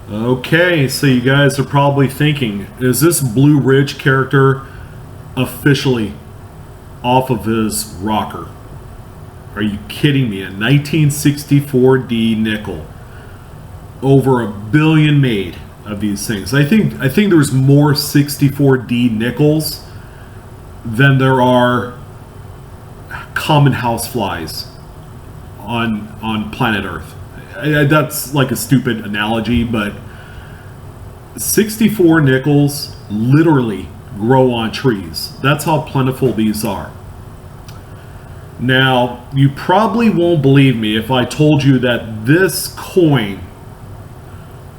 Okay, so you guys are probably thinking, is this Blue Ridge character officially off of his rocker? Are you kidding me? A 1964 D nickel. Over a billion made of these things. I think there's more 64D nickels than there are common houseflies on planet Earth. That's like a stupid analogy, but 64 nickels literally grow on trees. That's how plentiful these are. Now, you probably won't believe me if I told you that this coin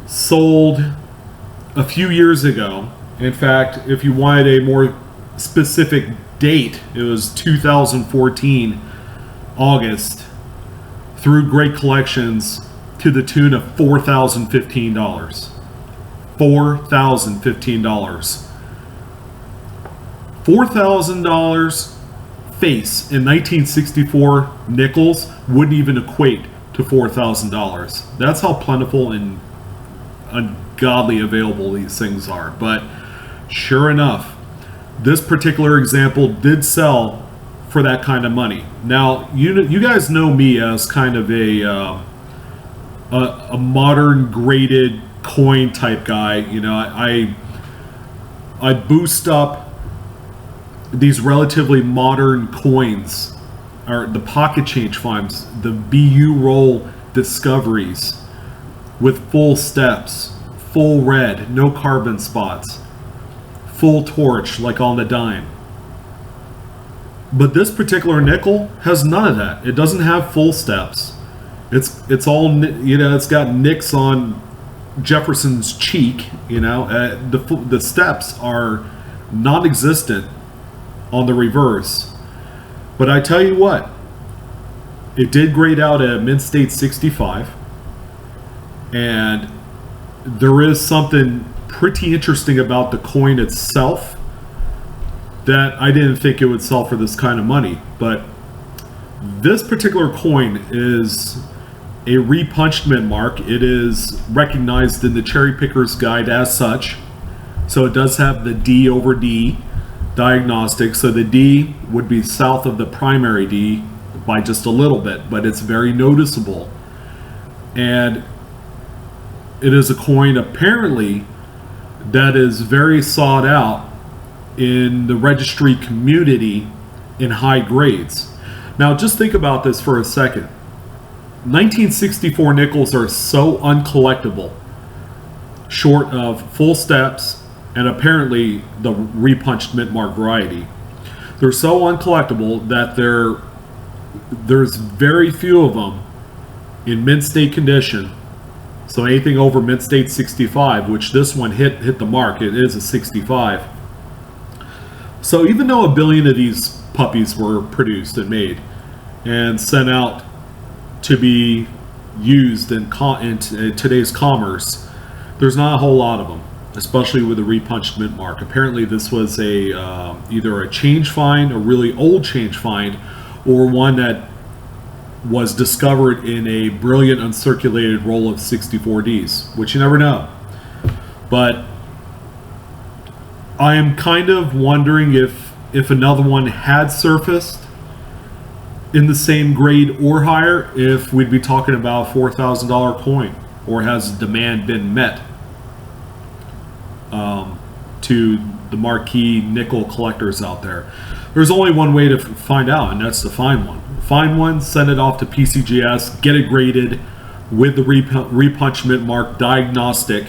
sold a few years ago. In fact, if you wanted a more specific date, it was 2014 August through Great Collections to the tune of $4,015. $4,015. $4,000 face in 1964 nickels wouldn't even equate to $4,000. That's how plentiful and ungodly available these things are. But sure enough, this particular example did sell for that kind of money. Now, you guys know me as kind of a modern graded coin type guy. You know, I boost up these relatively modern coins, or the pocket change finds, the BU roll discoveries with full steps, full red, no carbon spots, full torch like on the dime. But this particular nickel has none of that. It doesn't have full steps. It's all, you know, it's got nicks on Jefferson's cheek. You know, the steps are non-existent on the reverse. But I tell you what, it did grade out at mint state 65, and there is something pretty interesting about the coin itself that I didn't think it would sell for this kind of money. But this particular coin is a repunched mint mark. It is recognized in the Cherry Picker's Guide as such. So it does have the D over D diagnostic. So the D would be south of the primary D by just a little bit, but it's very noticeable. And it is a coin apparently that is very sought out in the registry community in high grades. Now just think about this for a second. 1964 nickels are so uncollectible, short of full steps and apparently the repunched mint mark variety. They're so uncollectible that there's very few of them in mint state condition. So anything over mint state 65, which this one hit the mark, it is a 65. So even though a billion of these puppies were produced and made and sent out to be used in today's commerce, there's not a whole lot of them, especially with a repunched mint mark. Apparently this was either a change find, a really old change find, or one that was discovered in a brilliant uncirculated roll of 64Ds, which you never know. But I am kind of wondering if another one had surfaced in the same grade or higher, if we'd be talking about a $4,000 coin, or has demand been met to the marquee nickel collectors out there. There's only one way to find out, and that's to find one. Find one, send it off to PCGS, get it graded with the repunch mint mark diagnostic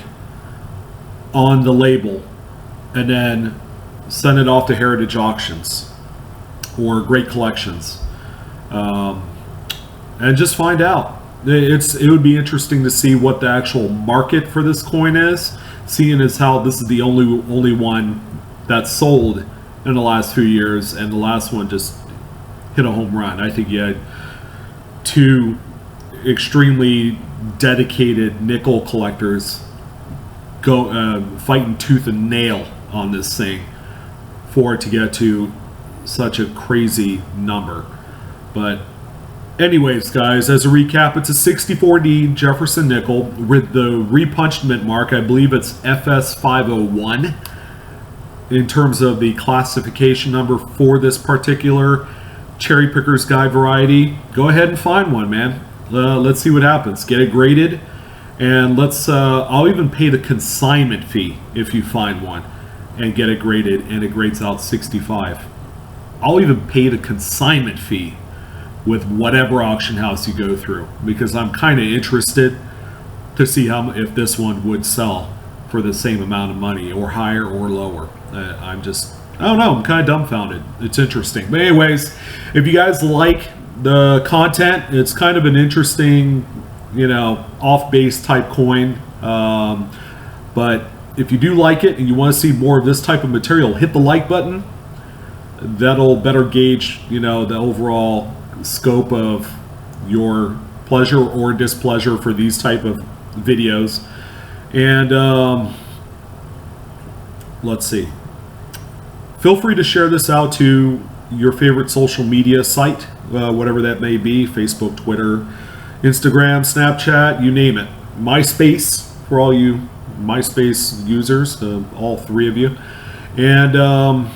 on the label, and then send it off to Heritage Auctions or Great Collections, and just find out. It would be interesting to see what the actual market for this coin is, seeing as how this is the only one that's sold in the last few years, and the last one just hit a home run. I think you had two extremely dedicated nickel collectors go fighting tooth and nail on this thing for it to get to such a crazy number. But Anyways, guys, as a recap, it's a 64D Jefferson nickel with the repunchment mark. I believe it's FS501 in terms of the classification number for this particular Cherry Picker's Guide variety. Go ahead and find one, man. Let's see what happens. Get it graded, and let's. I'll even pay the consignment fee if you find one and get it graded, and it grades out 65. I'll even pay the consignment fee with whatever auction house you go through, because I'm kind of interested to see if this one would sell for the same amount of money, or higher or lower. I don't know, I'm kind of dumbfounded. It's interesting. But anyways, if you guys like the content, it's kind of an interesting, off-base type coin. But if you do like it and you want to see more of this type of material, hit the like button. That'll better gauge, the overall scope of your pleasure or displeasure for these type of videos. And let's see, feel free to share this out to your favorite social media site, whatever that may be: Facebook, Twitter, Instagram, Snapchat, you name it. MySpace, for all you MySpace users, all three of you. And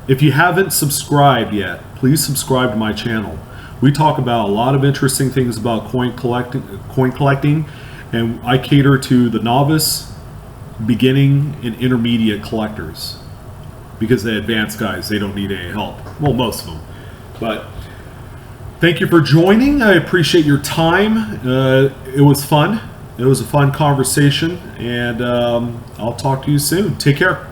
if you haven't subscribed yet, please subscribe to my channel. We talk about a lot of interesting things about coin collecting, and I cater to the novice, beginning, and intermediate collectors, because the advanced guys, they don't need any help. Well, most of them. But thank you for joining. I appreciate your time. It was fun. It was a fun conversation, and I'll talk to you soon. Take care.